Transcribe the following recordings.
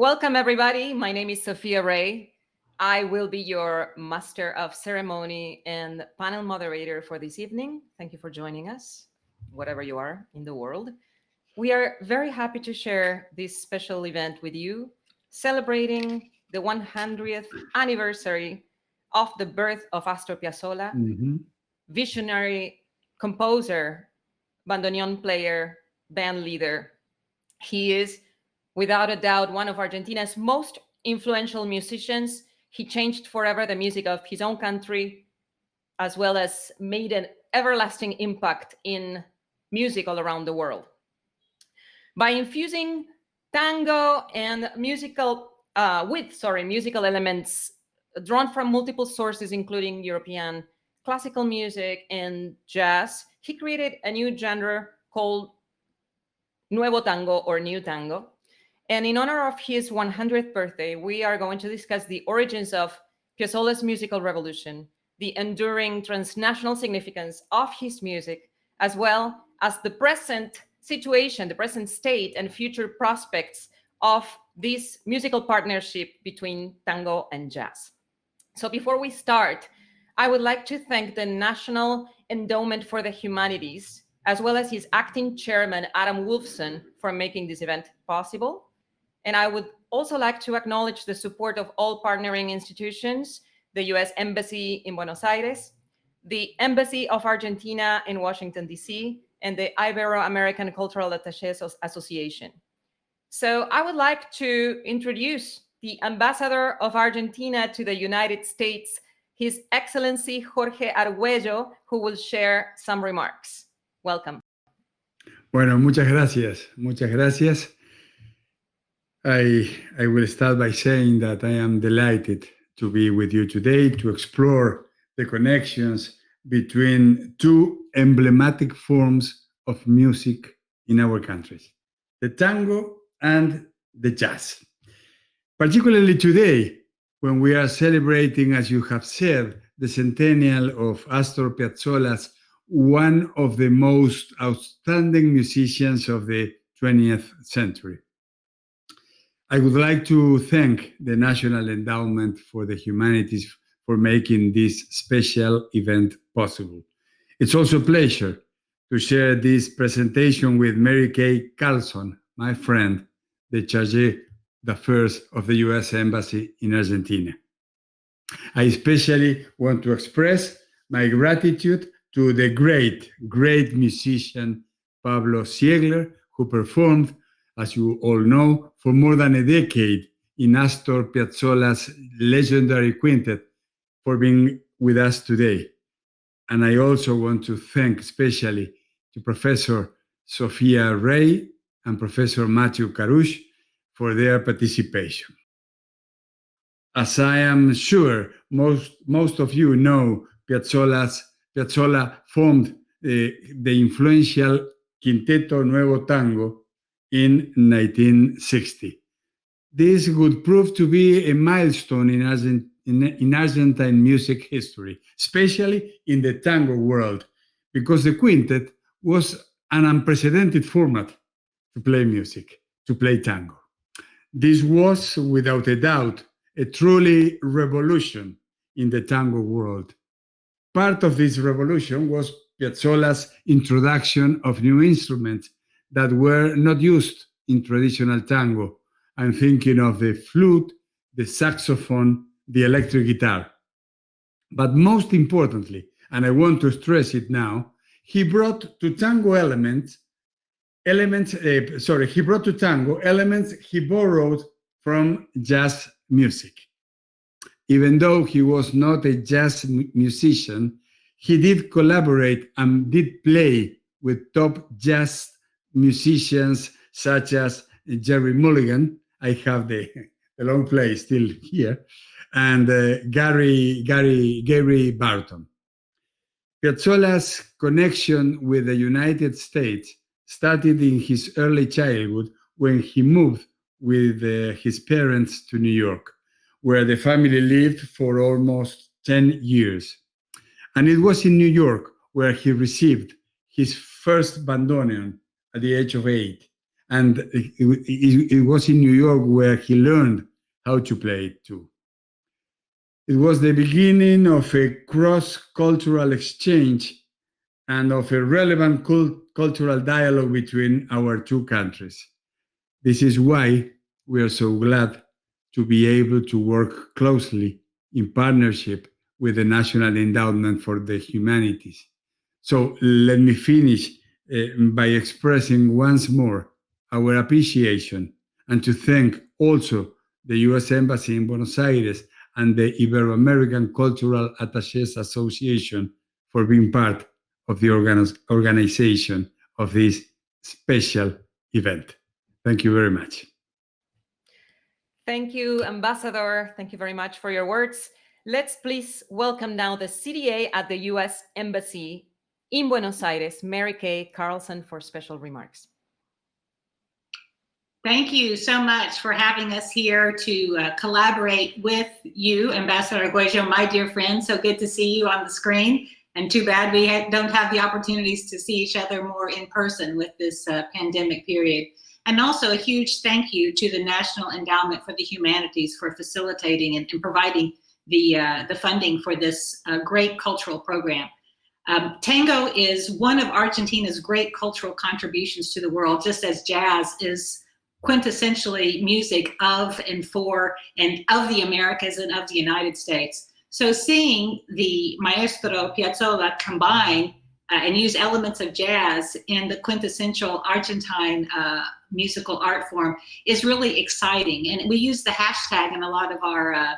Welcome, everybody. My name is Sophia Ray. I will be your master of ceremony and panel moderator for this evening. Thank you for joining us, whatever you are in the world. We are very happy to share this special event with you, celebrating the 100th anniversary of the birth of Astor Piazzolla, visionary composer, bandoneon player, band leader. He is, without a doubt, one of Argentina's most influential musicians. He changed forever the music of his own country, as well as made an everlasting impact in music all around the world. By infusing tango and musical elements drawn from multiple sources, including European classical music and jazz, he created a new genre called Nuevo Tango or New Tango. And in honor of his 100th birthday, we are going to discuss the origins of Piazzolla's musical revolution, the enduring transnational significance of his music, as well as the present situation, the present state, and future prospects of this musical partnership between tango and jazz. So before we start, I would like to thank the National Endowment for the Humanities, as well as his acting chairman, Adam Wolfson, for making this event possible. And I would also like to acknowledge the support of all partnering institutions, the US Embassy in Buenos Aires, the Embassy of Argentina in Washington, D.C., and the Ibero-American Cultural Attaches Association. So I would like to introduce the Ambassador of Argentina to the United States, His Excellency Jorge Argüello, who will share some remarks. Welcome. Bueno, muchas gracias. Muchas gracias. I will start by saying that I am delighted to be with you today to explore the connections between two emblematic forms of music in our countries, the tango and the jazz. Particularly today, when we are celebrating, as you have said, the centennial of Astor Piazzolla's one of the most outstanding musicians of the 20th century. I would like to thank the National Endowment for the Humanities for making this special event possible. It's also a pleasure to share this presentation with Mary Kay Carlson, my friend, the Chargé d'Affaires of the US Embassy in Argentina. I especially want to express my gratitude to the great musician Pablo Siegler, who performed, as you all know, for more than a decade in Astor Piazzolla's legendary quintet, for being with us today. And I also want to thank especially to Professor Sophia Ray and Professor Matthew Carouche for their participation. As I am sure most of you know, Piazzolla formed the influential Quinteto Nuevo Tango in 1960. This would prove to be a milestone in Argentine music history, especially in the tango world, because the quintet was an unprecedented format to play music, to play tango. This was, without a doubt, a truly revolution in the tango world. Part of this revolution was Piazzolla's introduction of new instruments that were not used in traditional tango. I'm thinking of the flute, the saxophone, the electric guitar. But most importantly, and I want to stress it now, he brought to tango elements he borrowed from jazz music. Even though he was not a jazz musician, he did collaborate and did play with top jazz musicians such as Jerry Mulligan. I have the long play still here, and Gary Barton. Piazzolla's connection with the United States started in his early childhood when he moved with his parents to New York, where the family lived for almost 10 years. And it was in New York where he received his first bandoneon at the age of 8. And it was in New York where he learned how to play it too. It was the beginning of a cross-cultural exchange and of a relevant cultural dialogue between our two countries. This is why we are so glad to be able to work closely in partnership with the National Endowment for the Humanities. So let me finish by expressing once more our appreciation and to thank also the US Embassy in Buenos Aires and the Ibero-American Cultural Attachés Association for being part of the organization of this special event. Thank you very much. Thank you, Ambassador. Thank you very much for your words. Let's please welcome now the CDA at the US Embassy in Buenos Aires, Mary Kay Carlson, for special remarks. Thank you so much for having us here to collaborate with you, Ambassador Arguello, my dear friend. So good to see you on the screen. And too bad we don't have the opportunities to see each other more in person with this pandemic period. And also a huge thank you to the National Endowment for the Humanities for facilitating and providing the funding for this great cultural program. Tango is one of Argentina's great cultural contributions to the world, just as jazz is quintessentially music of and for and of the Americas and of the United States. So seeing the maestro Piazzolla combine and use elements of jazz in the quintessential Argentine musical art form is really exciting. And we use the hashtag in a lot of our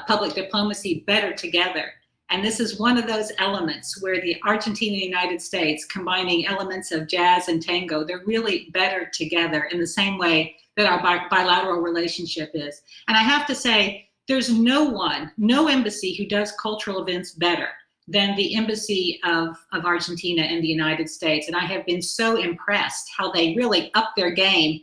public diplomacy, better together. And this is one of those elements where the Argentina and United States combining elements of jazz and tango, they're really better together in the same way that our bilateral relationship is. And I have to say, there's no embassy who does cultural events better than the Embassy of Argentina in the United States. And I have been so impressed how they really upped their game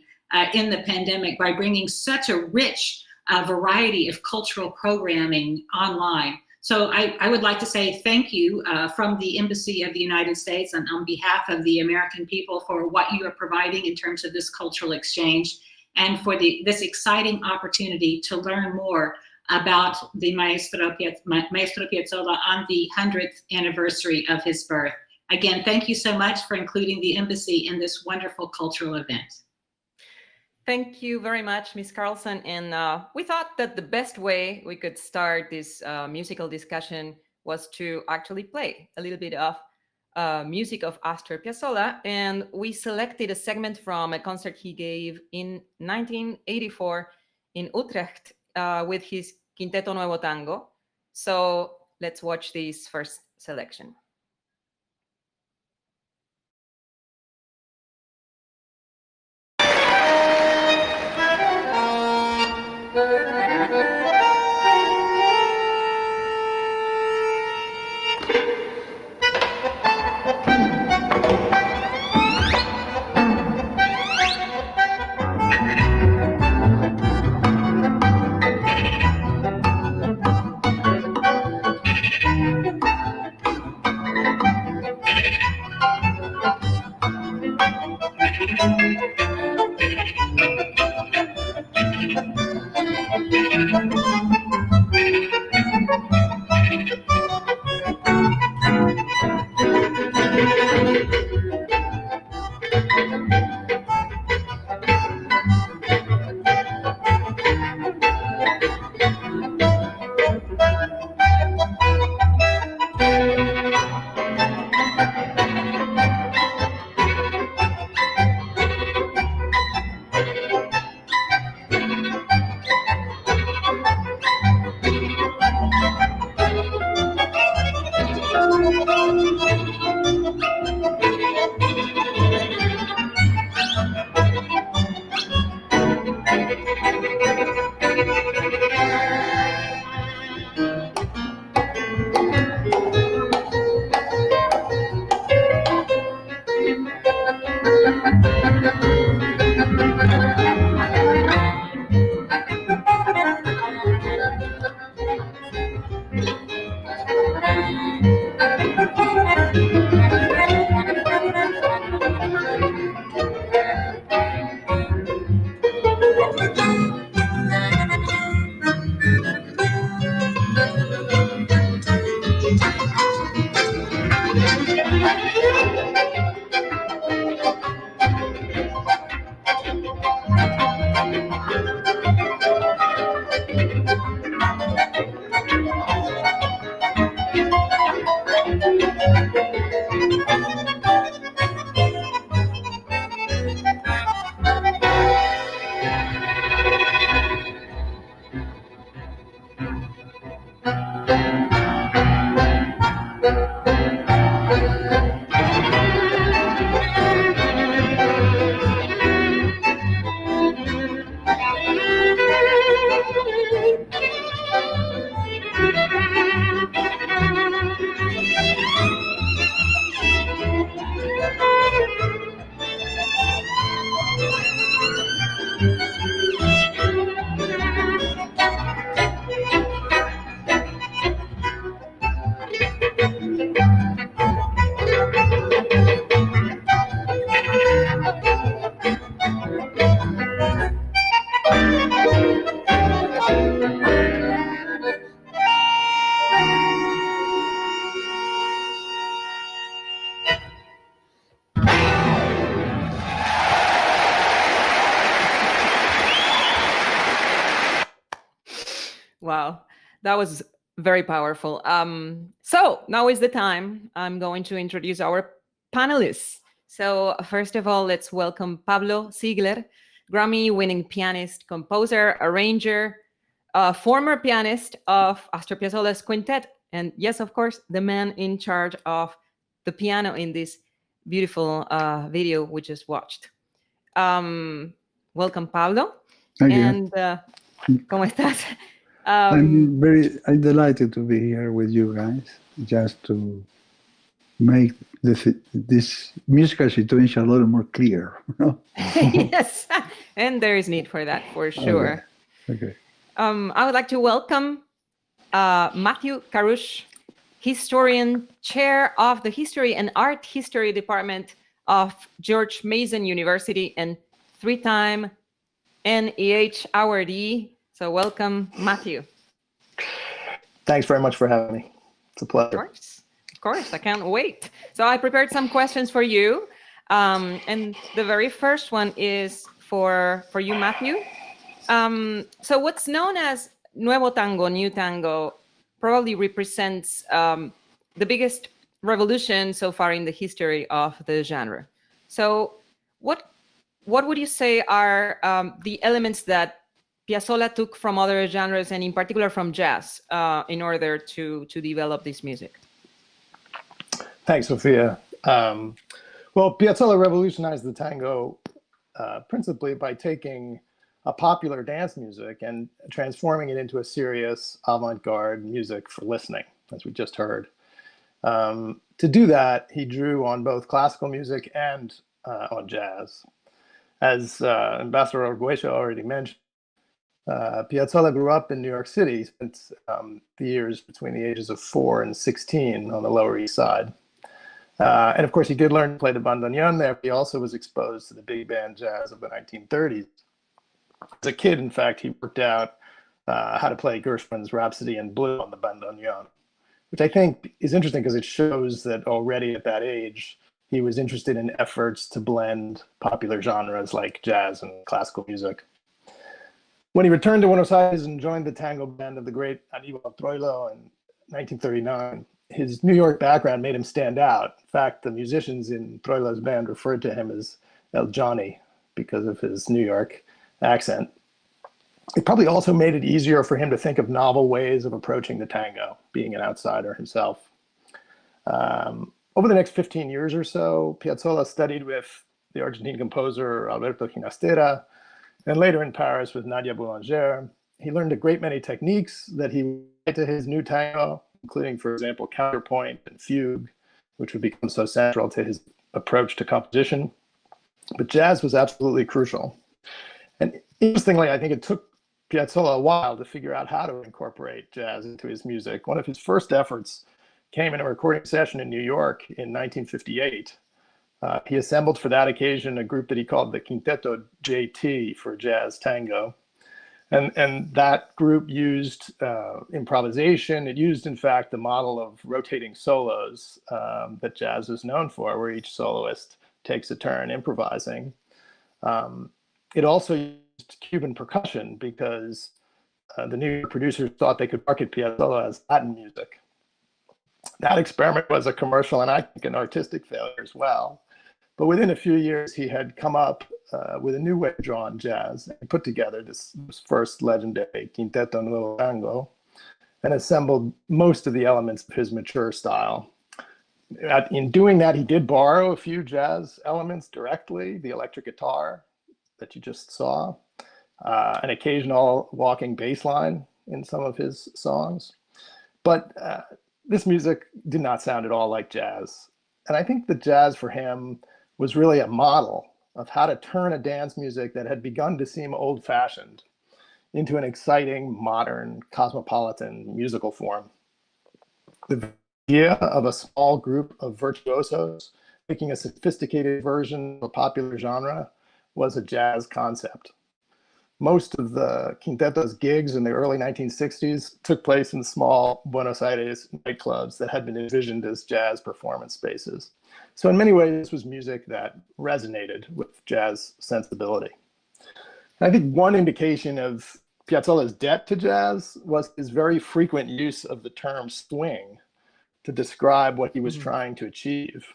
in the pandemic by bringing such a rich variety of cultural programming online. So I would like to say thank you from the Embassy of the United States and on behalf of the American people for what you are providing in terms of this cultural exchange and for this exciting opportunity to learn more about the Maestro Piazzolla on the 100th anniversary of his birth. Again, thank you so much for including the Embassy in this wonderful cultural event. Thank you very much, Ms. Carlson. And we thought that the best way we could start this musical discussion was to actually play a little bit of music of Astor Piazzolla. And we selected a segment from a concert he gave in 1984 in Utrecht with his Quinteto Nuevo Tango. So let's watch this first selection. Wow, that was very powerful. So now is the time. I'm going to introduce our panelists. So first of all, let's welcome Pablo Ziegler, Grammy-winning pianist, composer, arranger, former pianist of Astor Piazzolla's quintet, and yes, of course, the man in charge of the piano in this beautiful video we just watched. Welcome, Pablo. Thank you. And ¿cómo estás? I'm delighted to be here with you guys, just to make this musical situation a little more clear. Yes, and there is need for that for sure. Okay. I would like to welcome Matthew Karush, historian, chair of the History and Art History Department of George Mason University and three-time NEH awardee. So welcome, Matthew. Thanks very much for having me. It's a pleasure. Of course, I can't wait. So I prepared some questions for you. And the very first one is for you, Matthew. So what's known as Nuevo Tango, New Tango, probably represents the biggest revolution so far in the history of the genre. So what would you say are the elements that Piazzolla took from other genres and in particular from jazz in order to develop this music? Thanks, Sophia. Well, Piazzolla revolutionized the tango principally by taking a popular dance music and transforming it into a serious avant-garde music for listening, as we just heard. To do that, he drew on both classical music and on jazz. As Ambassador Arguello already mentioned, Piazzolla grew up in New York City, spent the years between the ages of 4 and 16 on the Lower East Side. And of course, he did learn to play the bandoneon there. He also was exposed to the big band jazz of the 1930s. As a kid, in fact, he worked out how to play Gershwin's Rhapsody in Blue on the bandoneon, which I think is interesting because it shows that already at that age, he was interested in efforts to blend popular genres like jazz and classical music. When he returned to Buenos Aires and joined the tango band of the great Aníbal Troilo in 1939, his New York background made him stand out. In fact, the musicians in Troilo's band referred to him as El Johnny because of his New York accent. It probably also made it easier for him to think of novel ways of approaching the tango, being an outsider himself. Over the next 15 years or so, Piazzolla studied with the Argentine composer Alberto Ginastera, and later in Paris with Nadia Boulanger. He learned a great many techniques that he applied to his new tango, including, for example, counterpoint and fugue, which would become so central to his approach to composition. But jazz was absolutely crucial. And interestingly, I think it took Piazzolla a while to figure out how to incorporate jazz into his music. One of his first efforts came in a recording session in New York in 1958. He assembled for that occasion a group that he called the Quinteto JT for jazz tango. And that group used improvisation. It used, in fact, the model of rotating solos that jazz is known for, where each soloist takes a turn improvising. It also used Cuban percussion because the New York producers thought they could market Piazzolla as Latin music. That experiment was a commercial and I think an artistic failure as well. But within a few years, he had come up with a new way to draw on jazz and put together this first legendary Quinteto Nuevo Tango and assembled most of the elements of his mature style. In doing that, he did borrow a few jazz elements directly, the electric guitar that you just saw, an occasional walking bass line in some of his songs. But this music did not sound at all like jazz. And I think the jazz for him was really a model of how to turn a dance music that had begun to seem old-fashioned into an exciting, modern, cosmopolitan musical form. The idea of a small group of virtuosos making a sophisticated version of a popular genre was a jazz concept. Most of the Quinteto's gigs in the early 1960s took place in small Buenos Aires nightclubs that had been envisioned as jazz performance spaces. So in many ways, this was music that resonated with jazz sensibility. And I think one indication of Piazzolla's debt to jazz was his very frequent use of the term swing to describe what he was trying to achieve.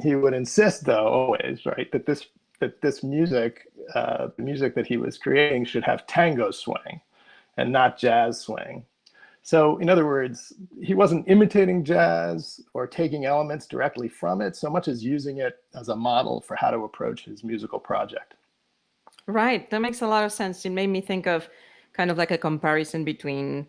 He would insist, though, always, right, that this music, the music that he was creating, should have tango swing and not jazz swing. So, in other words, he wasn't imitating jazz or taking elements directly from it so much as using it as a model for how to approach his musical project. Right. That makes a lot of sense. It made me think of kind of like a comparison between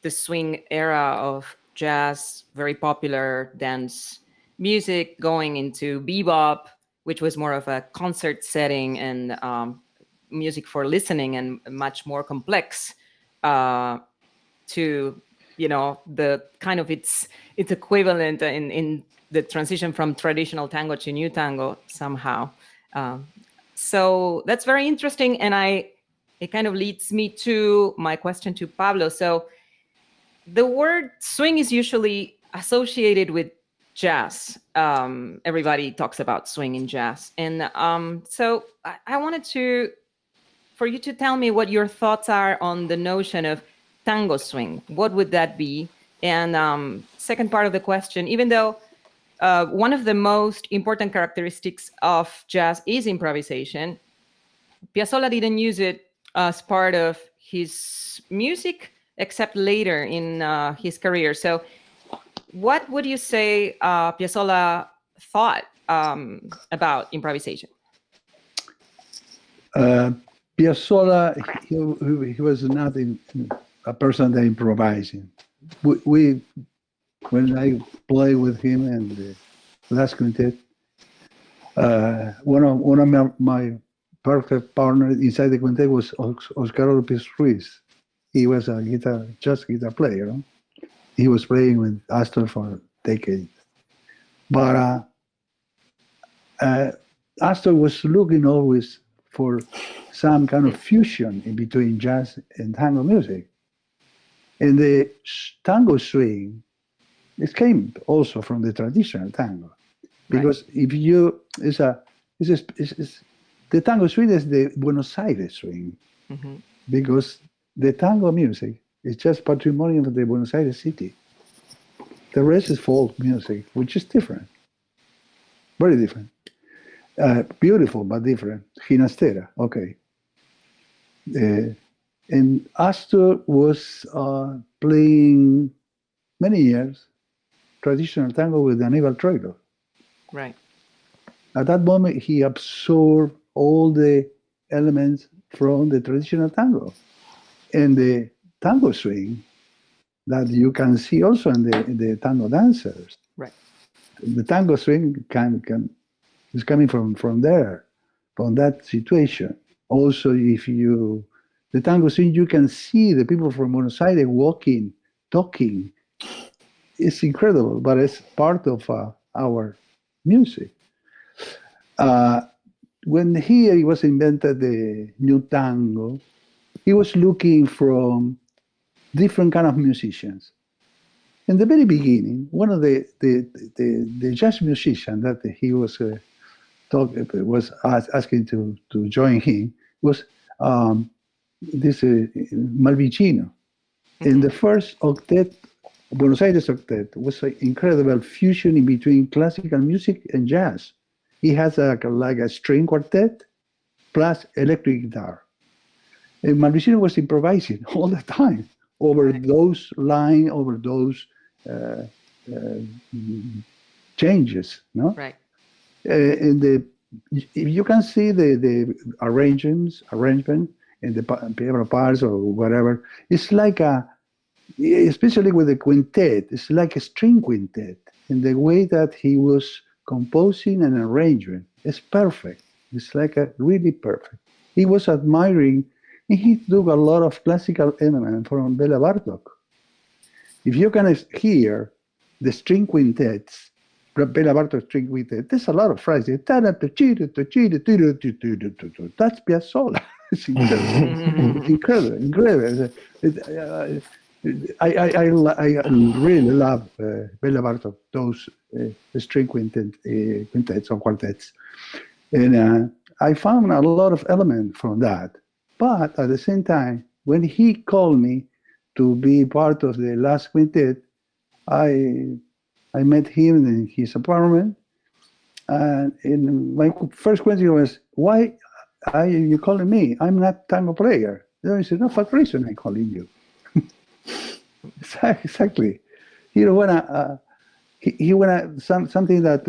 the swing era of jazz, very popular dance music, going into bebop, which was more of a concert setting and music for listening and much more complex, to, you know, the kind of its equivalent in the transition from traditional tango to new tango somehow. So that's very interesting, and it kind of leads me to my question to Pablo. So the word swing is usually associated with jazz. Everybody talks about swing in jazz, and so I wanted for you to tell me what your thoughts are on the notion of tango swing. What would that be? And second part of the question, even though one of the most important characteristics of jazz is improvisation, Piazzolla didn't use it as part of his music except later in his career. So what would you say Piazzolla thought about improvisation? Piazzolla, he was not a person that improvising. When I play with him and the last quintet, one of my perfect partners inside the quintet was Oscar Lopez Ruiz. He was a jazz guitar player. No? He was playing with Astor for decades. But Astor was looking always for some kind of fusion in between jazz and tango music. And the tango swing, it came also from the traditional tango. Because if you, the tango swing is the Buenos Aires swing. Mm-hmm. Because the tango music is just patrimonial of the Buenos Aires city. The rest is folk music, which is different. Very different. Beautiful, but different. Ginastera, okay. And Astor was playing many years traditional tango with Aníbal Troilo. Right. At that moment, he absorbed all the elements from the traditional tango. And the tango swing that you can see also in the tango dancers. Right. The tango swing is coming from there, from that situation. Also, the tango swing, you can see the people from Buenos Aires walking, talking. It's incredible, but it's part of our music. When he was invented the new tango, he was looking from different kind of musicians. In the very beginning, one of the jazz musicians that he was asking to join him was this Malvicino. Mm-hmm. In the first octet, Buenos Aires octet, was an incredible fusion in between classical music and jazz. He has like a string quartet plus electric guitar. And Malvicino was improvising all the time over those lines, over those changes, no? Right. And you can see the arrangement and the piano parts or whatever. It's like especially with the quintet, it's like a string quintet. In the way that he was composing and arranging, it's perfect. It's like really perfect. He was admiring, and he took a lot of classical elements from Bela Bartok. If you can hear the string quintets, Bela Bartok string quintet, there's a lot of phrases. That's Piazzolla. It's incredible. I really love Bela Bartok, those string quintets or quartets. And I found a lot of elements from that. But at the same time, when he called me to be part of the last quintet, I met him in his apartment, and in my first question was, "Why are you calling me? I'm not tango player." Then he said, "No, for reason I'm calling you." Exactly. He wanna he wanna something that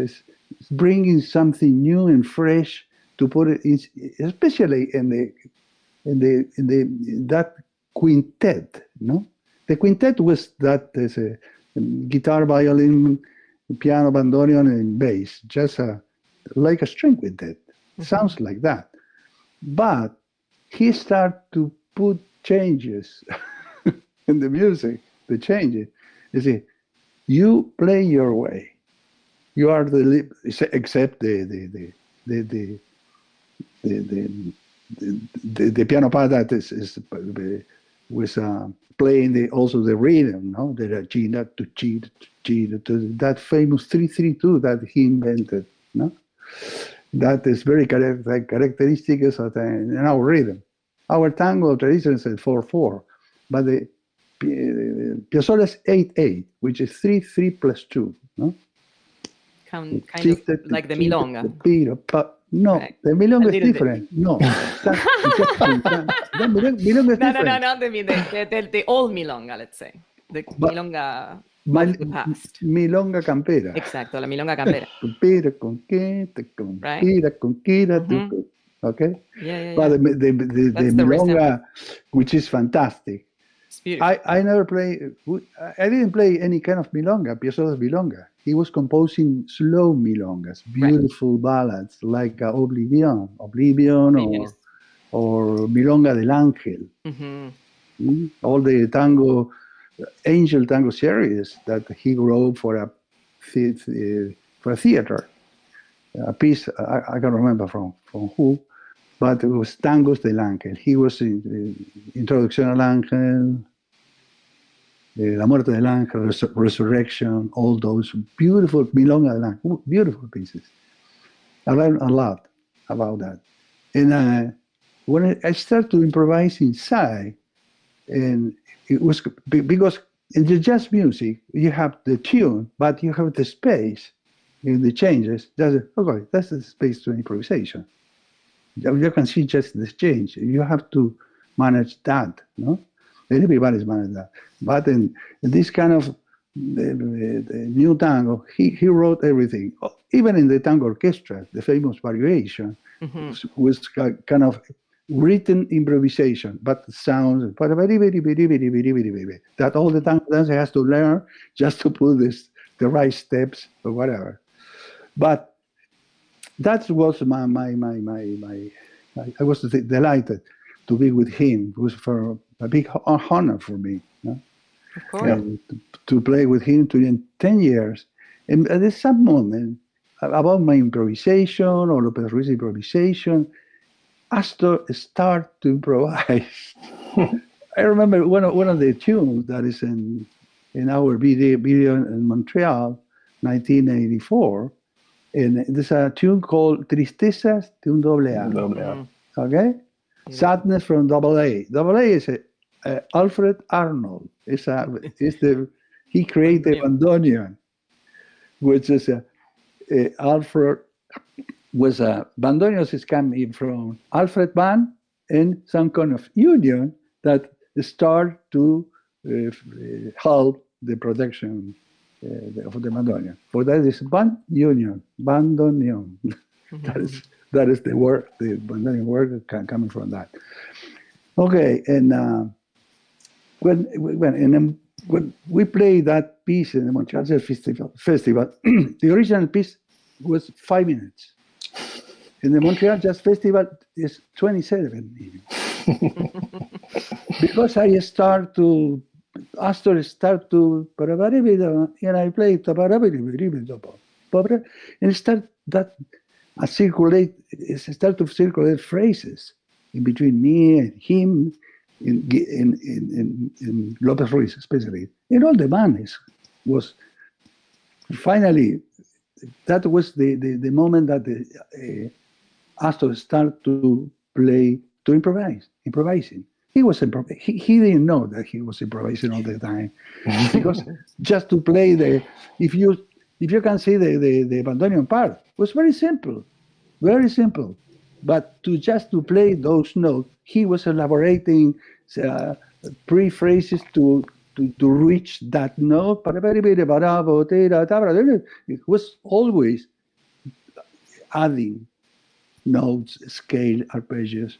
is bringing something new and fresh to put it in, especially in that quintet. No, the quintet was that is a guitar, violin, piano, bandoneon, and bass, just like a string quintet. Sounds like that. But he started to put changes in the music, the changes. You see, you play your way. You are except the piano part that was playing also the rhythm, no? The Gina to G to that famous 3-3-2 that he invented, no? That is very characteristic in our rhythm. Our tango tradition is 4/4, but the Piazzolla is 8/8, which is 3/3 plus 2, no? Kind of like the milonga. No, Right. the milonga is different. No, the milonga is different. No, the old milonga, let's say. The milonga of the past. Milonga campera. Exacto, la milonga campera. Campera con qué, campera con qué, okay? Yeah. But the milonga, which is fantastic. It's beautiful. I never play. I didn't play any kind of milonga. Piazzolla's milonga. He was composing slow milongas, beautiful ballads like Oblivion, or Milonga del Ángel. All the tango, Angel Tango series that he wrote for a theater. A piece I can't remember from who, but it was Tangos del Ángel. He was in Introducción al Ángel, La Muerte del Ángel, Resurrection, all those beautiful Milonga del Ángel, beautiful pieces. I learned a lot about that. And when I started to improvise inside, and it was because in the jazz music, you have the tune, but you have the space in the changes. That's the space to improvisation. You can see just the change. You have to manage that, no? Everybody's managed that. But in this kind of the new tango, he wrote everything. Even in the tango orchestra, the famous variation was kind of written improvisation, but sounds that all the tango dancer has to learn just to put the right steps or whatever. But that was my I was delighted to be with him. It was for a big honor for me. No? Of course. To play with him during 10 years. And at some moment, about my improvisation or Lopez Ruiz improvisation, Astor started to improvise. I remember one of the tunes that is in our video in Montreal, 1984, and there's a tune called Tristezas de un doble A. Okay? Sadness from double A. Double A is Alfred Arnold. He created bandoneon, which is Alfred was bandoneons is coming from Alfred Band and some kind of union that start to help the production of the bandoneon. For that is bandoneon. That is the word, the bandoneon word coming from that. Okay, and when we played that piece in the Montreal Jazz Festival, the original piece was 5 minutes. In the Montreal Jazz Festival is 27 minutes. Because Astor start to, and I played, and start to circulate phrases in between me and him, in Lopez Ruiz especially, and all the band was finally. That was the moment that Astor started to play, to improvising. He was he didn't know that he was improvising all the time, because just to play if you can see the bandoneon part, was very simple, very simple. But just to play those notes, he was elaborating uh, pre-phrases to reach that note. It was always adding notes, scale, arpeggios.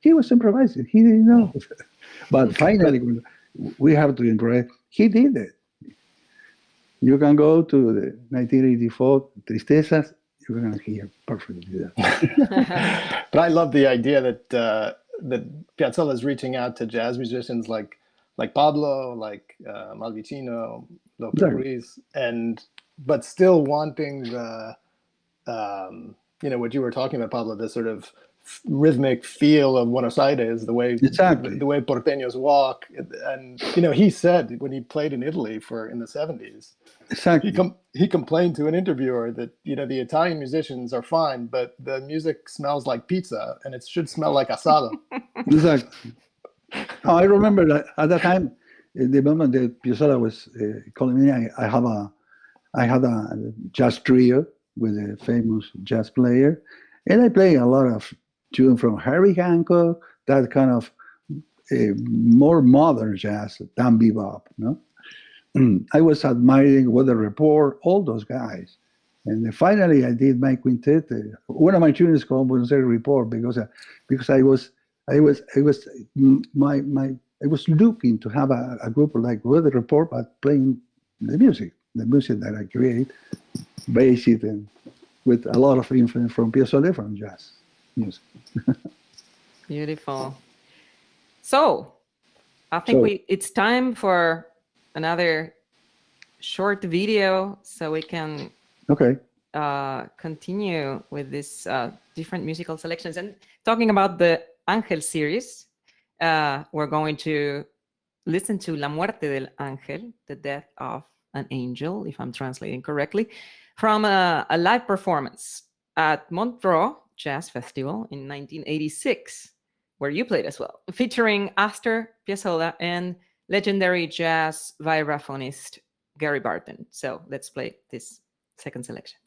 He was improvising. He didn't know, but finally, when we have to improvise, he did it. You can go to the 1984 Tristezas. You're gonna hear perfectly that. But I love the idea that that Piazzolla is reaching out to jazz musicians like Pablo, like Malvicino, Lopez Exactly. Ruiz, but still wanting the what you were talking about, Pablo, this sort of rhythmic feel of Buenos Aires, the way Exactly. the way porteños walk, and he said when he played in Italy in the 70s, Exactly. he complained to an interviewer that the Italian musicians are fine, but the music smells like pizza and it should smell like asado. Exactly. Oh, I remember that at that time, the moment that Piazzolla was calling me, I had a jazz trio with a famous jazz player, and I play a lot of tunes from Harry Hancock, that kind of more modern jazz, Dan Bebop. I was admiring Weather Report, all those guys. And then finally, I did my quintet. One of my tunes is called Buenos Aires Report because I was looking to have a group like Weather Report, but playing the music that I create, based and with a lot of influence from Piazzolla, from jazz music. Beautiful. So I think it's time for another short video so we can continue with this different musical selections. And talking about the Ángel series, we're going to listen to La Muerte del Ángel, the death of an angel, if I'm translating correctly, from a live performance at Montreux Jazz Festival in 1986, where you played as well, featuring Astor Piazzolla and legendary jazz vibraphonist Gary Barton. So let's play this second selection.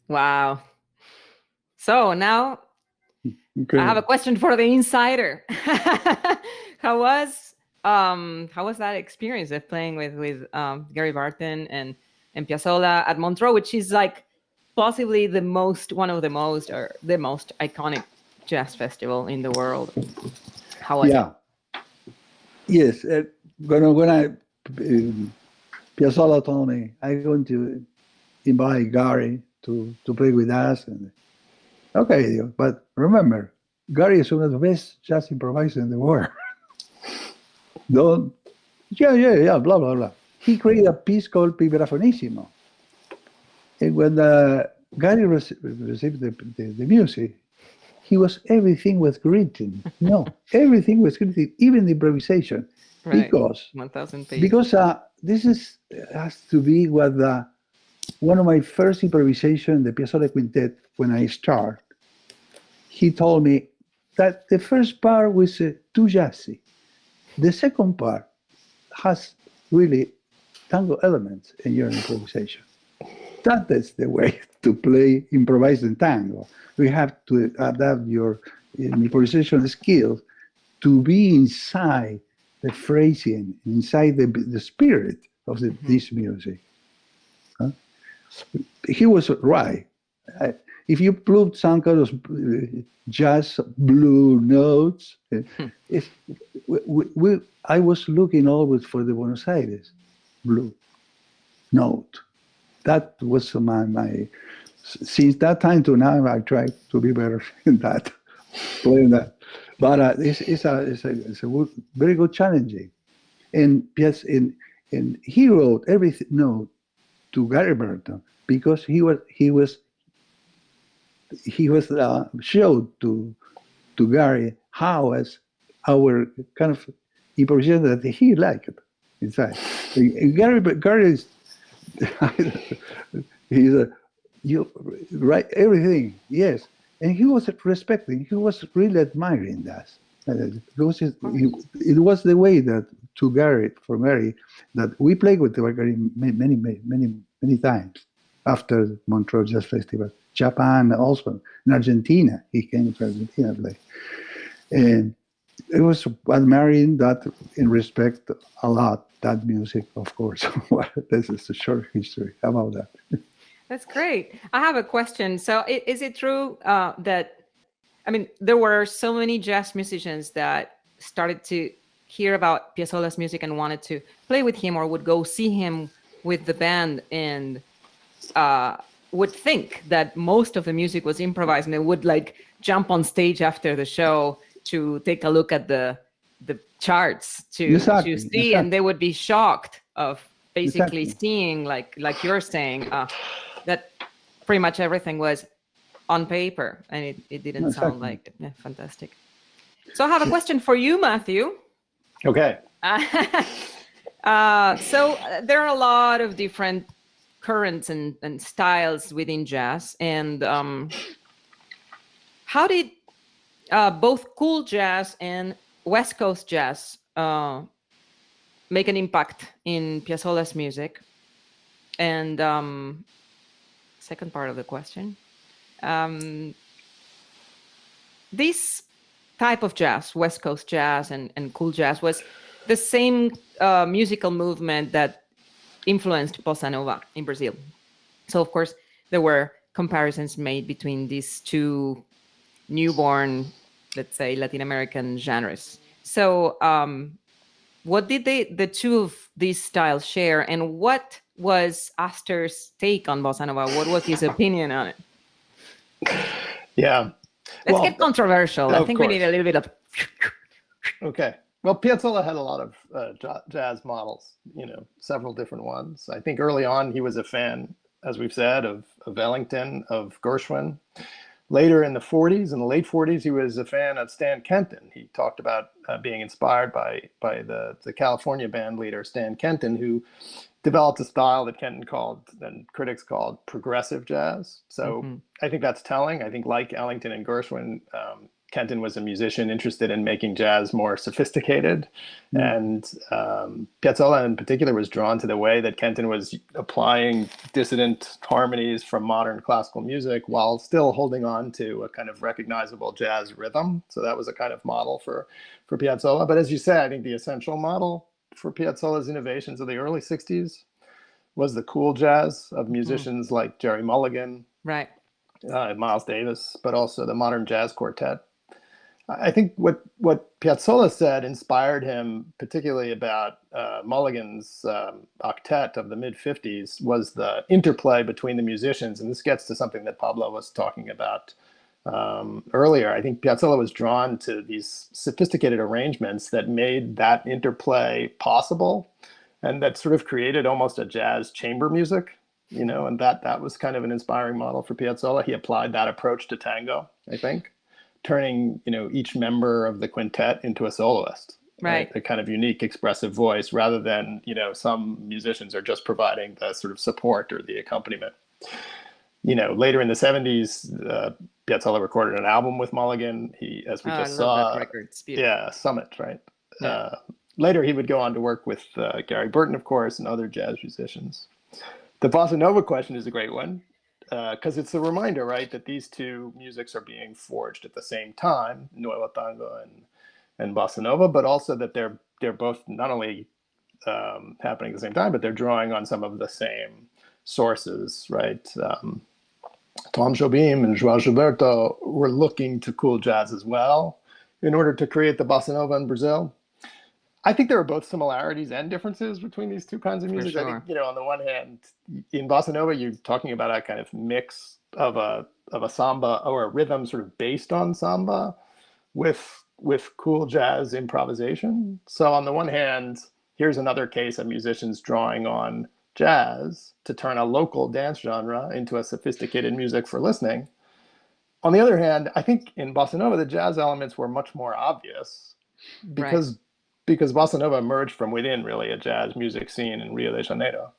Wow. So now Okay. I have a question for the insider. how was that experience of playing with Gary Barton and Piazzolla at Montreux, which is like possibly one of the most iconic jazz festival in the world? How was it? Yeah. Yes. When I Piazzolla told me I'm going to invite Gary to play with us, and okay, but remember, Gary is one of the best jazz improvisers in the world. Don't. Yeah. Blah blah blah. He created a piece called Vibrafonissimo, and when Gary received the music, everything was written. No, everything was written, even the improvisation, Right. because 1,000 pages. this has to be what one of my first improvisation in the Piazzolla Quintet when I start. He told me that the first part was too jazzy. The second part has really tango elements in your improvisation. That is the way to play improvising tango. We have to adapt your improvisation skills to be inside the phrasing, inside the spirit of this music. Huh? He was right. If you put some kind of jazz blue notes, I was looking always for the Buenos Aires blue note. That was my since that time to now, I try to be better in that, playing that. But it's a very good challenging. And yes, and he wrote everything to Gary Burton because he was showed to Gary how as our kind of improvisation that he liked inside. And Gary is he's you write everything, yes, and he was respecting. He was really admiring that. It was the way that to Gary that we played with Gary many times after Montreux Jazz Festival, Japan, also in Argentina. He came to Argentina to play, and it was admiring that in respect a lot that music, of course. This is a short history about that. That's great. I have a question. So is it true that, I mean, there were so many jazz musicians that started to hear about Piazzolla's music and wanted to play with him or would go see him with the band and would think that most of the music was improvised, and they would like jump on stage after the show to take a look at the charts to see, and they would be shocked of basically seeing like you're saying that pretty much everything was on paper and it didn't sound like it. Yeah, fantastic. So I have a question for you, Matthew. Okay. So there are a lot of different currents and styles within jazz, and how did both cool jazz and West Coast jazz make an impact in Piazzolla's music? And second part of the question, this type of jazz, West Coast jazz and cool jazz, was the same musical movement that influenced bossa nova in Brazil. So of course there were comparisons made between these two newborn, let's say, Latin American genres. So what did the two of these styles share, and what was Astor's take on bossa nova? What was his opinion on it? Yeah. Let's get controversial. I think we need a little bit of... Okay. Well, Piazzolla had a lot of jazz models, several different ones. I think early on he was a fan, as we've said, of Ellington, of Gershwin. Later in the 40s, in the late 40s, he was a fan of Stan Kenton. He talked about being inspired by the California band leader Stan Kenton, who developed a style that Kenton called, and critics called, progressive jazz. So I think that's telling. I think, like Ellington and Gershwin, Kenton was a musician interested in making jazz more sophisticated. And Piazzolla in particular was drawn to the way that Kenton was applying dissident harmonies from modern classical music while still holding on to a kind of recognizable jazz rhythm. So that was a kind of model for Piazzolla. But as you say, I think the essential model for Piazzolla's innovations of the early 60s was the cool jazz of musicians like Jerry Mulligan, Right. Miles Davis, but also the modern jazz quartet. I think what Piazzolla said inspired him, particularly about Mulligan's octet of the mid-50s, was the interplay between the musicians. And this gets to something that Pablo was talking about earlier. I think Piazzolla was drawn to these sophisticated arrangements that made that interplay possible, and that sort of created almost a jazz chamber music, and that was kind of an inspiring model for Piazzolla. He applied that approach to tango, I think, turning each member of the quintet into a soloist, Right. A kind of unique expressive voice, rather than some musicians are just providing the sort of support or the accompaniment. Later in the 70s, Piazzolla recorded an album with Mulligan. He, as we just saw, that record. It's beautiful. Summit, right? Yeah. Later, he would go on to work with Gary Burton, of course, and other jazz musicians. The bossa nova question is a great one, because it's a reminder, right, that these two musics are being forged at the same time, Nuevo Tango and bossa nova, but also that they're both not only happening at the same time, but they're drawing on some of the same sources, right? Tom Jobim and João Gilberto were looking to cool jazz as well in order to create the bossa nova in Brazil. I think there are both similarities and differences between these two kinds of music. sure. I think, on the one hand, in bossa nova, you're talking about a kind of mix of a samba or a rhythm sort of based on samba with cool jazz improvisation. So on the one hand, here's another case of musicians drawing on jazz to turn a local dance genre into a sophisticated music for listening. On the other hand, I think in bossa nova, the jazz elements were much more obvious because bossa nova emerged from within, really, a jazz music scene in Rio de Janeiro.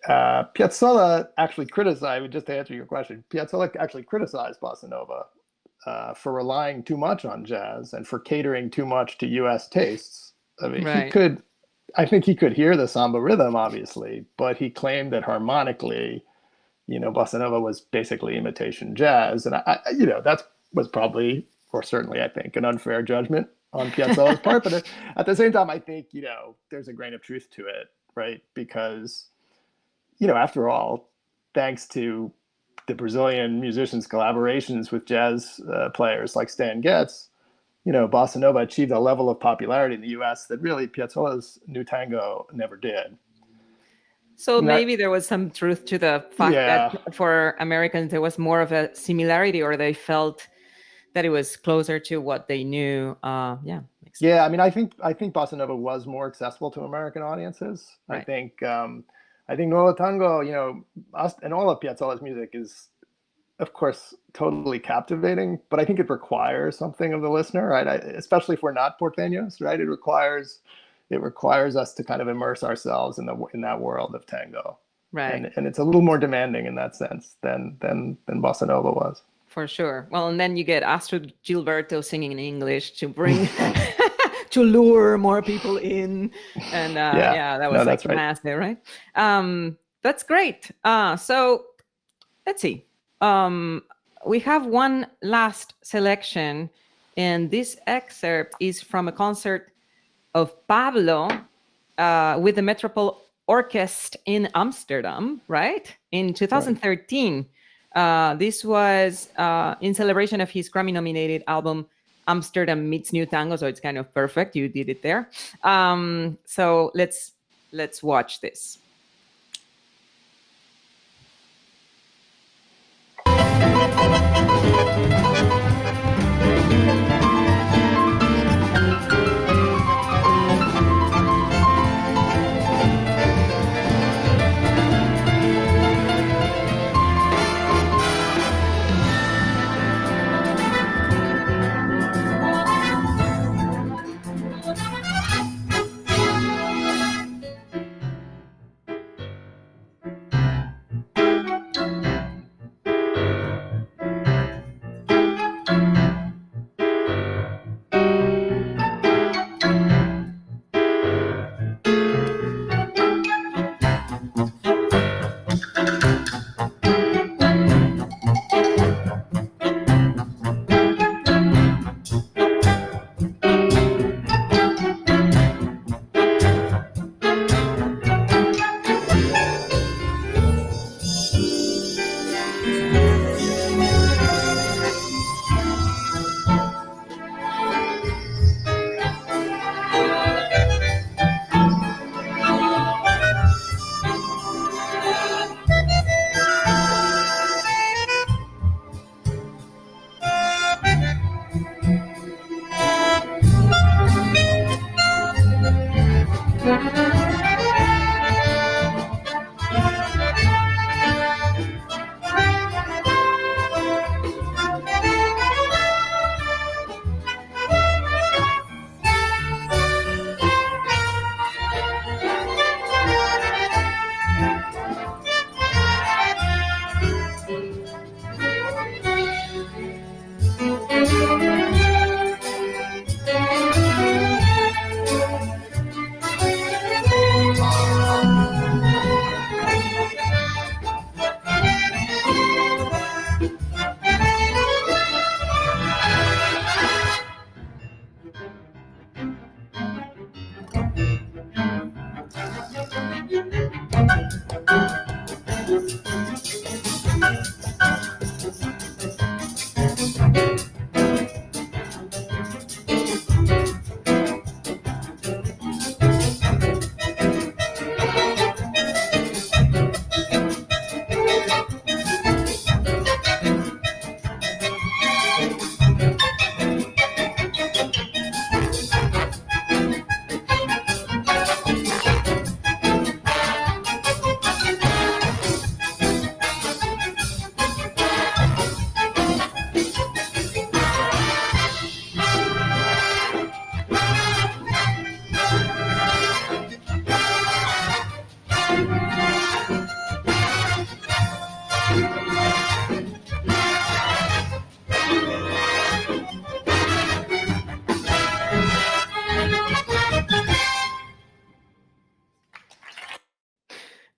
Piazzolla actually criticized, just to answer your question, Piazzolla actually criticized bossa nova for relying too much on jazz and for catering too much to U.S. tastes. I mean, I think he could hear the samba rhythm, obviously, but he claimed that harmonically, bossa nova was basically imitation jazz. And that was probably, or certainly I think, an unfair judgment on Piazzolla's part. But at the same time, I think, there's a grain of truth to it, right? Because, after all, thanks to the Brazilian musicians' collaborations with jazz players like Stan Getz, bossa nova achieved a level of popularity in the U.S. that really Piazzolla's new tango never did. So maybe there was some truth to the fact that for Americans there was more of a similarity, or they felt that it was closer to what they knew. Yeah, I mean, I think bossa nova was more accessible to American audiences. Right. I think Nuevo Tango, and all of Piazzolla's music is, of course, totally captivating, but I think it requires something of the listener, right? Especially if we're not porteños, right? It requires us to kind of immerse ourselves in that world of tango, right? And it's a little more demanding in that sense than bossa nova was. For sure. Well, and then you get Astor Gilberto singing in English to bring to lure more people in, and that was massive, right? That's great. So let's see. We have one last selection, and this excerpt is from a concert of Pablo with the Metropole Orchestra in Amsterdam, right? In 2013. This was in celebration of his Grammy-nominated album, Amsterdam Meets New Tango, so it's kind of perfect. You did it there. So let's watch this.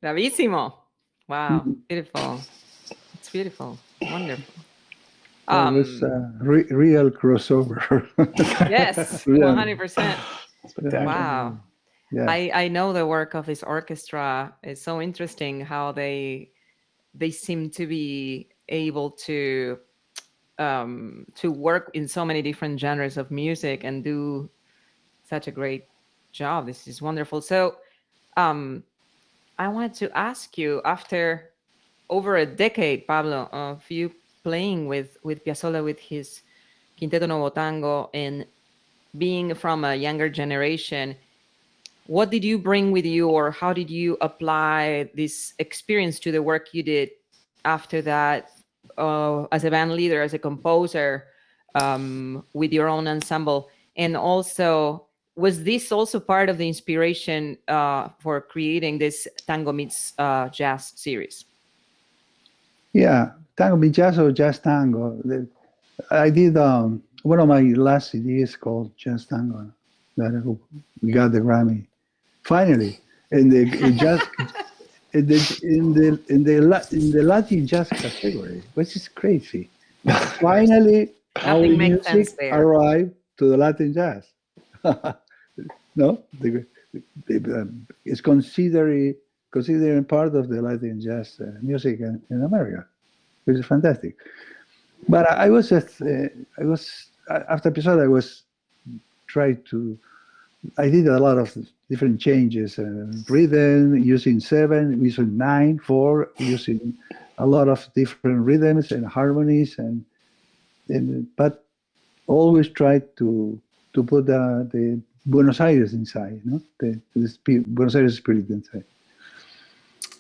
Bravísimo. Wow, Mhm. beautiful. It's beautiful. Wonderful. That was real crossover. Yes, Yeah. 100%. Spectacular. Wow. Yeah. I know the work of this orchestra. It's so interesting how they seem to be able to work in so many different genres of music and do such a great job. This is wonderful. So um, I wanted to ask you, after over a decade, Pablo, of you playing with Piazzolla, with his Quinteto Nuevo Tango, and being from a younger generation, what did you bring with you, or how did you apply this experience to the work you did after that, as a band leader, as a composer, with your own ensemble? And also, was this also part of the inspiration for creating this Tango Meets Jazz series? Yeah. Tango mi jazz or jazz tango. I did one of my last CDs called Jazz Tango that we got the Grammy finally in the in jazz in the Latin jazz category, which is crazy. Finally, our Nothing makes sense music there. arrived to the Latin jazz. No, it's considering part of the Latin jazz music in America, which is fantastic. But I was after episode I was trying to. I did a lot of different changes, rhythm using 7, using 9, 4, using a lot of different rhythms and harmonies, and but always tried to put the Buenos Aires inside, no, Buenos Aires spirit inside.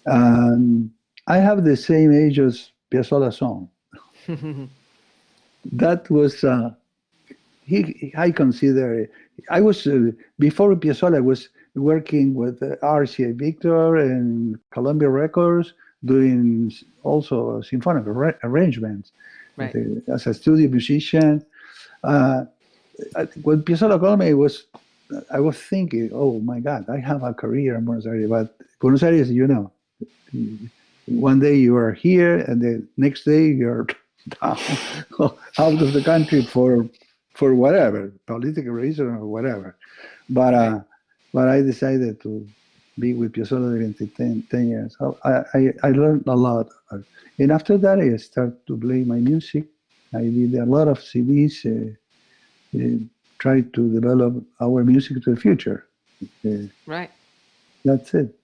I have the same age as Piazzolla song. That was I consider I was before Piazzolla I was working with RCA Victor and Columbia Records doing also symphonic arrangements Right. as a studio musician. When Piazzolla called me, I was thinking, oh my God, I have a career in Buenos Aires, but Buenos Aires, one day you are here and the next day you're down, out of the country for whatever political reason or whatever. But I decided be with Piazzolla during 10 years. I learned a lot. And after that, I started to play my music. I did a lot of CDs, tried to develop our music to the future. Right. That's it.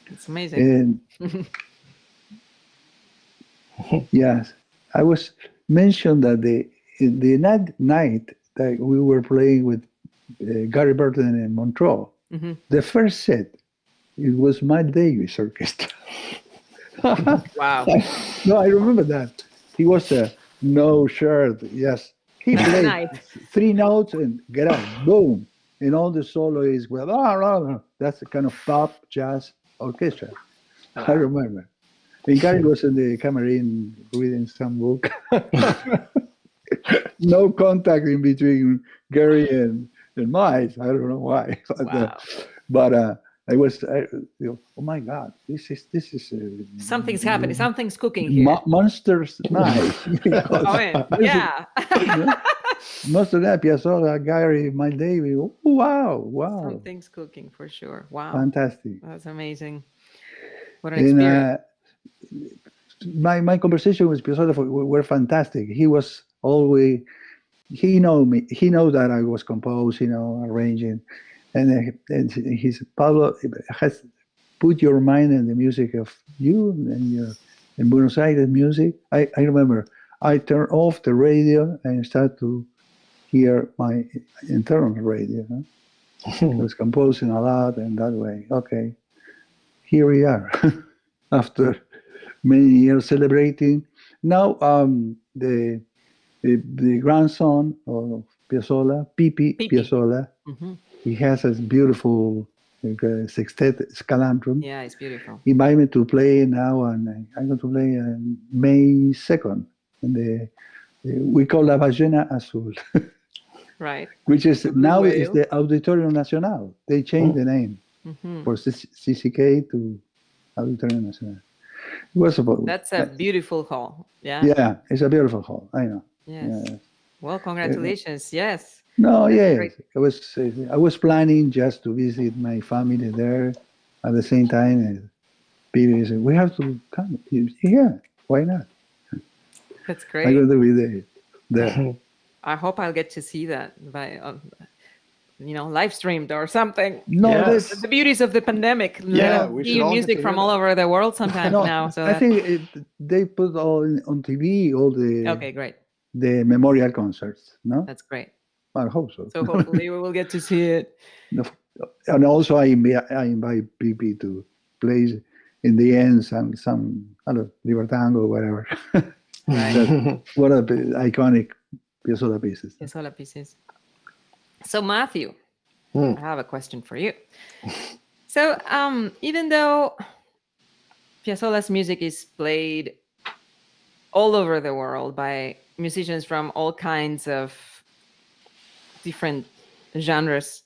It's amazing. And yes, I was mentioned that the night that we were playing with Gary Burton and Montreux, the first set, it was Miles Davis Orchestra. Wow. No, I remember that. He was no shirt. Yes, he That's played nice. 3 notes and get out, boom, and all the solo is well. That's a kind of pop jazz orchestra. I remember. And Gary was in the cameroon reading some book. No contact in between Gary and Miles. I don't know why. But I was, oh my God, this is Something's happening. Something's cooking here. Monsters Night. Oh, yeah. Monster Night, Piazzolla, Gary, Miles Davis. Oh, wow. Something's cooking for sure. Wow. Fantastic. That's amazing. What an experience. My conversation with Piazzolla were fantastic. He was always, he know me. He know that I was composing, arranging. And he said, Pablo has put your mind in the music of you and in Buenos Aires music. I remember I turned off the radio and started to hear my internal radio. I was composing a lot, and that way, okay, here we are. After many years celebrating. Now the grandson of Piazzolla, Pipi Piazzolla, he has a beautiful sextet Scalantrum. Yeah, it's beautiful. He invited me to play now, and I'm going to play on May 2nd. And we call La Ballena Azul. Right. Which is now is the Auditorio Nacional. They changed the name for CCK to Auditorio Nacional. That's a beautiful hall. Yeah. Yeah, it's a beautiful hall. I know. Yes. Yeah. Well, congratulations. Yes. No, yes. I was planning just to visit my family there. At the same time, Peter said, "We have to come." Yeah, why not? That's great. I'm going to be there. I hope I'll get to see that by, live streamed or something. No, yes. The beauties of the pandemic. Yeah, we should see all music from all over the world sometimes now. So I think they put all on TV all the. Okay, great. The memorial concerts, no? That's great. I hope so. So hopefully we will get to see it. And also I invite people to play in the end some I don't know, Libertango or whatever. Right. What are the iconic Piazzolla pieces. Piazzolla pieces. So Matthew, I have a question for you. So even though Piazzolla's music is played all over the world by musicians from all kinds of different genres,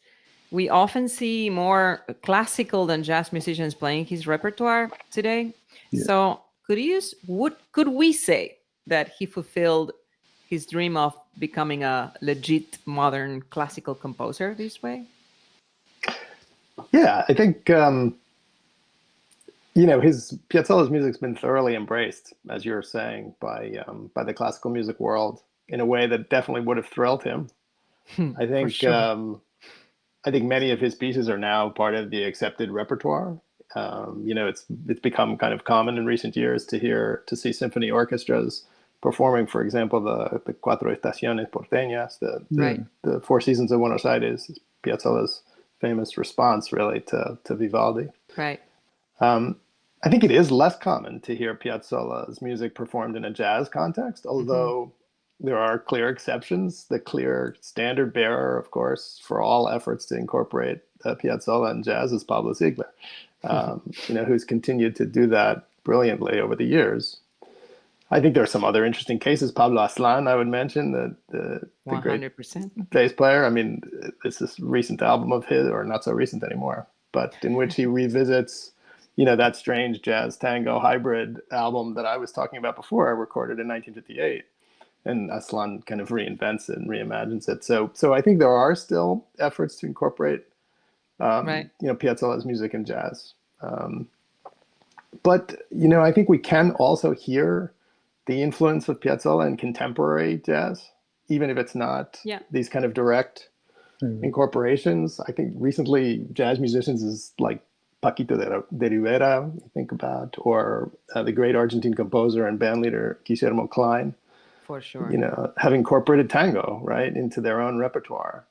we often see more classical than jazz musicians playing his repertoire today. Yeah. So could we say that he fulfilled his dream of becoming a legit modern classical composer this way? Yeah, I think Piazzolla's music's been thoroughly embraced, as you're saying, by the classical music world in a way that definitely would have thrilled him. I think sure. I think many of his pieces are now part of the accepted repertoire. It's become kind of common in recent years to see symphony orchestras performing, for example, the Cuatro Estaciones Porteñas, the Four Seasons of Buenos Aires, Piazzolla's famous response, really, to Vivaldi. Right. I think it is less common to hear Piazzolla's music performed in a jazz context, although there are clear exceptions. The clear standard bearer, of course, for all efforts to incorporate Piazzolla in jazz is Pablo Ziegler, who's continued to do that brilliantly over the years. I think there are some other interesting cases. Pablo Aslan, I would mention, the 100% great bass player. I mean, this is a recent album of his, or not so recent anymore, but in which he revisits, that strange jazz tango hybrid album that I was talking about before, I recorded in 1958. And Aslan kind of reinvents it and reimagines it. So I think there are still efforts to incorporate Right. Piazzolla's music and jazz. But I think we can also hear the influence of Piazzolla in contemporary jazz, even if it's not these kind of direct incorporations. I think recently jazz musicians is like Paquito de Rivera, you think about, or the great Argentine composer and bandleader Guillermo Klein, For sure. have incorporated tango, right, into their own repertoire.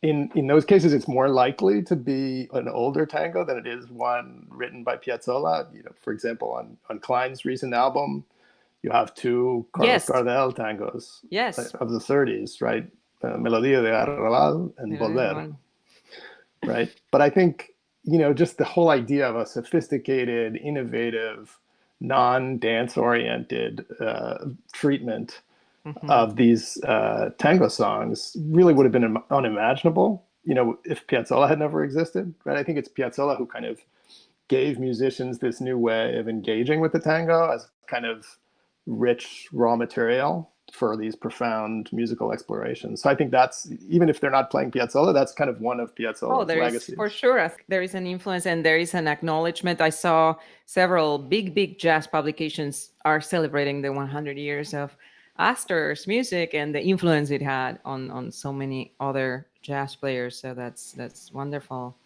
In those cases, it's more likely to be an older tango than it is one written by Piazzolla. For example, on Klein's recent album, you have two Carlos Gardel tangos of the 30s, right? Melodía de Arrabal and Volver, right? But I think, just the whole idea of a sophisticated, innovative, non-dance oriented treatment of these tango songs really would have been unimaginable, if Piazzolla had never existed, right? I think it's Piazzolla who kind of gave musicians this new way of engaging with the tango as kind of rich raw material for these profound musical explorations. So I think that's, even if they're not playing Piazzolla, that's kind of one of Piazzolla's legacies. For sure. There is an influence and there is an acknowledgement. I saw several big jazz publications are celebrating the 100 years of Astor's music and the influence it had on so many other jazz players. So that's wonderful.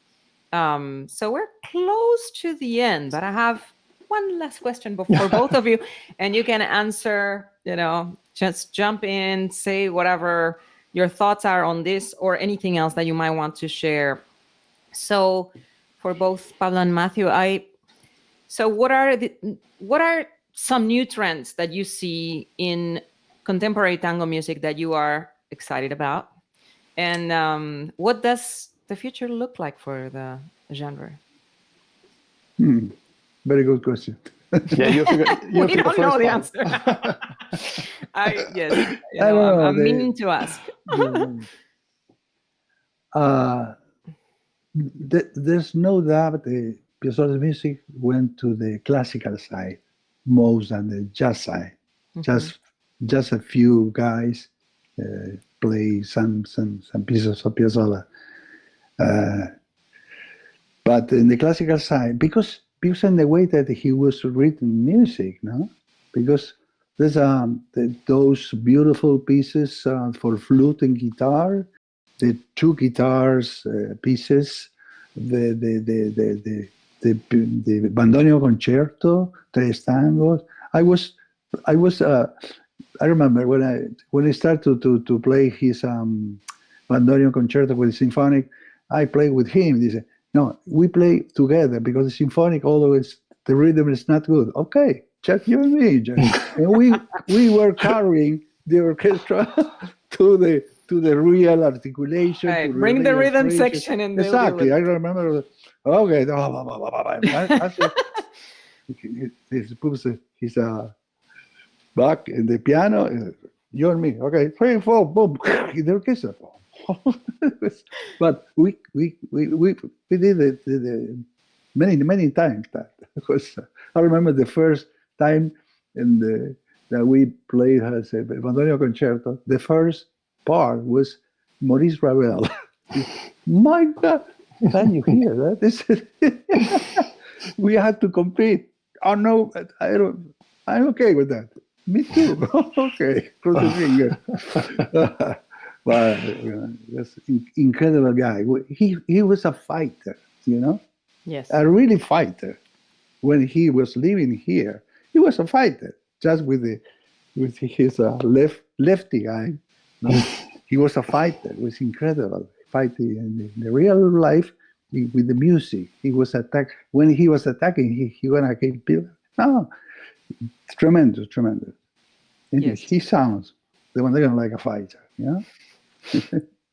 So we're close to the end, but I have one last question for both of you, and you can answer, just jump in, say whatever your thoughts are on this or anything else that you might want to share. So for both Pablo and Matthew, what are some new trends that you see in contemporary tango music that you are excited about? And what does the future look like for the genre? Very good question. Yeah, you we don't know the answer. I'm meaning to ask. There's no doubt Piazzolla's music went to the classical side more than the jazz side. Just a few guys play some pieces of Piazzolla. But in the classical side, because in the way that he was written music, no? Because there's those beautiful pieces for flute and guitar, the two guitars pieces, the bandoneon concerto, tres tangos. I remember when I started to play his bandoneon concerto with the symphonic, I played with him. He said, "No, we play together because the symphonic always the rhythm is not good." Okay, just you and me, and we were carrying the orchestra to the real articulation. Right. Bring the rhythm section in. Exactly, I remember. Okay, he puts his back in the piano. You and me. Okay, 3, 4, boom, in the orchestra. But we did it many times. That because I remember the first time that we played as a bandoneon concerto. The first part was Maurice Ravel. My God, can you hear that? We had to compete. Oh no, I'm okay with that. Me too. Okay, cross the finger. But this incredible guy. He was a fighter, Yes, a really fighter. When he was living here, he was a fighter. Just with his lefty guy, he was a fighter. It was incredible fighting in the real life with the music. He was attacked. When he was attacking, he gonna kill people. No, it's tremendous. And yes. He sounds the one they're like a fighter,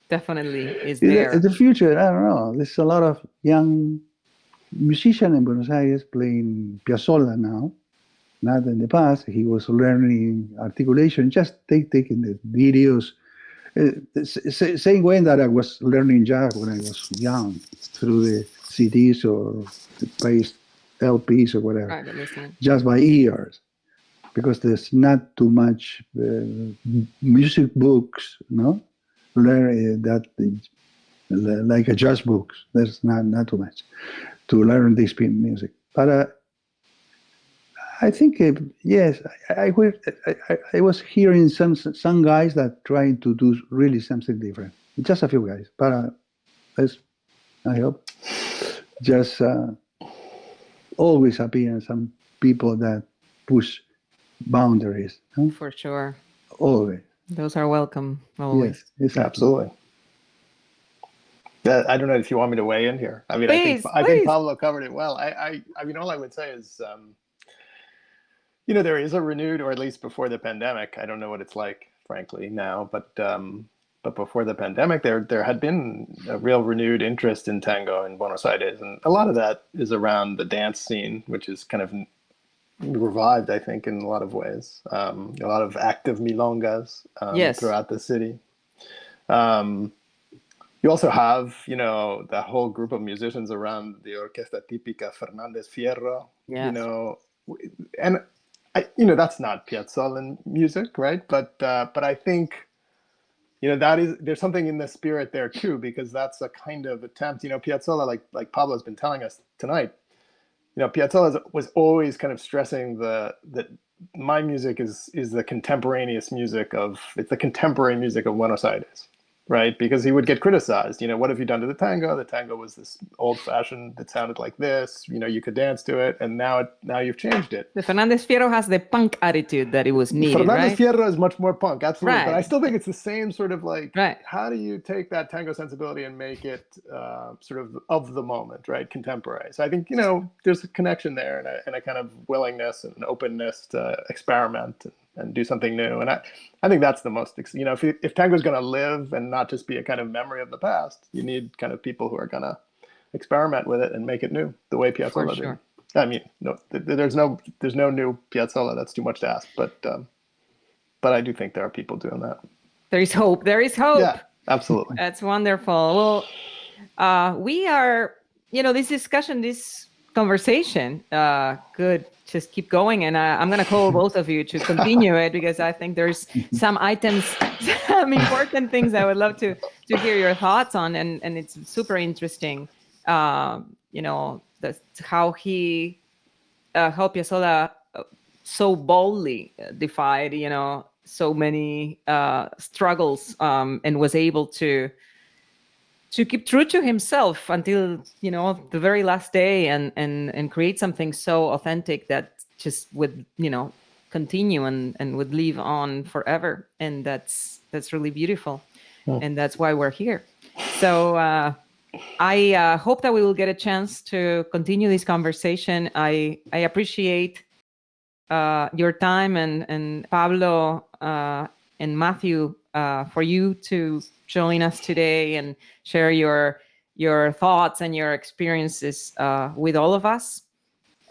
Definitely is there. In the future, I don't know. There's a lot of young musicians in Buenos Aires playing Piazzolla now. Not in the past. He was learning articulation, just taking the videos. Same way that I was learning jazz when I was young, through the CDs or the based LPs or whatever, Right, just by ears. Because there's not too much music books, no? Learn that like a jazz books. There's not too much to learn this music. But I think yes, I was hearing some guys that trying to do really something different. Just a few guys, but I hope just always appear some people that push boundaries. Huh? For sure. Always. Those are welcome always. Yes, exactly. Absolutely. I don't know if you want me to weigh in here. I mean, Please, I think please. Pablo covered it well. I mean, all I would say is, there is a renewed, or at least before the pandemic, I don't know what it's like, frankly, now, but before the pandemic, there had been a real renewed interest in tango in Buenos Aires, and a lot of that is around the dance scene, which is kind of revived, I think, in a lot of ways. A lot of active milongas Yes. throughout the city. You also have, the whole group of musicians around the Orquesta Típica Fernández Fierro, Yes. and that's not Piazzolla music, right? But I think, there's something in the spirit there too, because that's a kind of attempt, Piazzolla, like Pablo's been telling us tonight, Piazzolla was always kind of stressing that my music is the contemporaneous music it's the contemporary music of Buenos Aires, right? Because he would get criticized. What have you done to the tango? The tango was this old-fashioned that sounded like this. You could dance to it, and now you've changed it. The Fernández Fierro has the punk attitude that it was needed, Fernández right? Fierro is much more punk, absolutely. Right. But I still think it's the same sort of Right. how do you take that tango sensibility and make it sort of the moment, right? Contemporary. So I think, there's a connection there and a kind of willingness and an openness to experiment and do something new. And I think that's the most, if tango is going to live and not just be a kind of memory of the past, you need kind of people who are going to experiment with it and make it new the way Piazzolla For sure. did. I mean, no, there's no new Piazzolla. That's too much to ask, but I do think there are people doing that. There is hope. There is hope. Yeah, absolutely. That's wonderful. Well, we are, this discussion, this conversation could just keep going. And I'm going to call both of you to continue it, because I think there's some items, some important things I would love to hear your thoughts on. And it's super interesting, how Piazzolla so boldly defied, so many struggles, and was able to keep true to himself until the very last day, and create something so authentic that just would continue and would live on forever. And that's really beautiful. And that's why we're here. So I hope that we will get a chance to continue this conversation. I appreciate your time, and Pablo and Matthew, for you to join us today and share your thoughts and your experiences with all of us.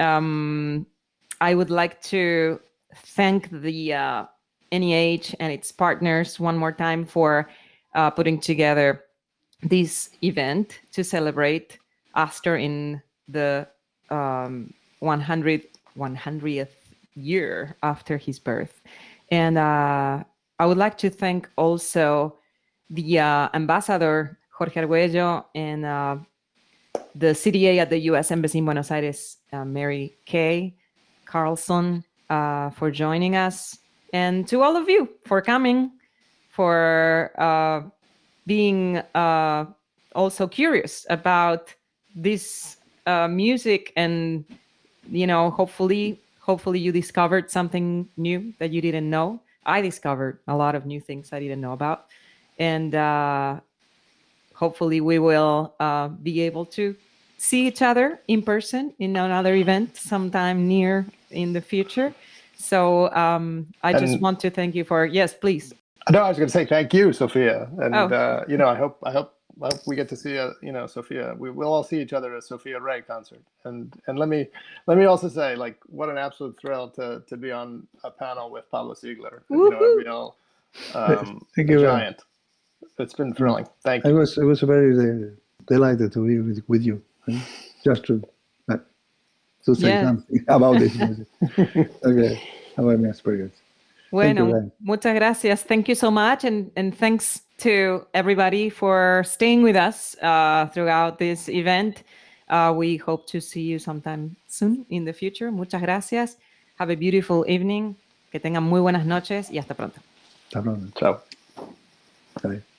I would like to thank the NEH and its partners one more time for putting together this event to celebrate Astor in the 100th year after his birth. And I would like to thank also the ambassador Jorge Arguello and the CDA at the U.S. Embassy in Buenos Aires, Mary Kay Carlson, for joining us, and to all of you for coming, for being also curious about this music, and hopefully you discovered something new that you didn't know. I discovered a lot of new things I didn't know about, and hopefully we will be able to see each other in person in another event sometime near in the future. So I just want to thank you for, yes, please. No, I was going to say thank you, Sophia, and Oh. I hope we get to see Sophia. We'll all see each other at a Sophia Ray concert, and let me also say, like, what an absolute thrill to be on a panel with Pablo Ziegler, a real Thank you. giant. It's been thrilling. Thank you. I was very delighted to be with you, just to say something about this music. Okay, about my experience. Bueno, muchas gracias. Thank you so much, and thanks to everybody for staying with us throughout this event. We hope to see you sometime soon in the future. Muchas gracias. Have a beautiful evening. Que tengan muy buenas noches y hasta pronto. Hasta luego. Ciao. Bye.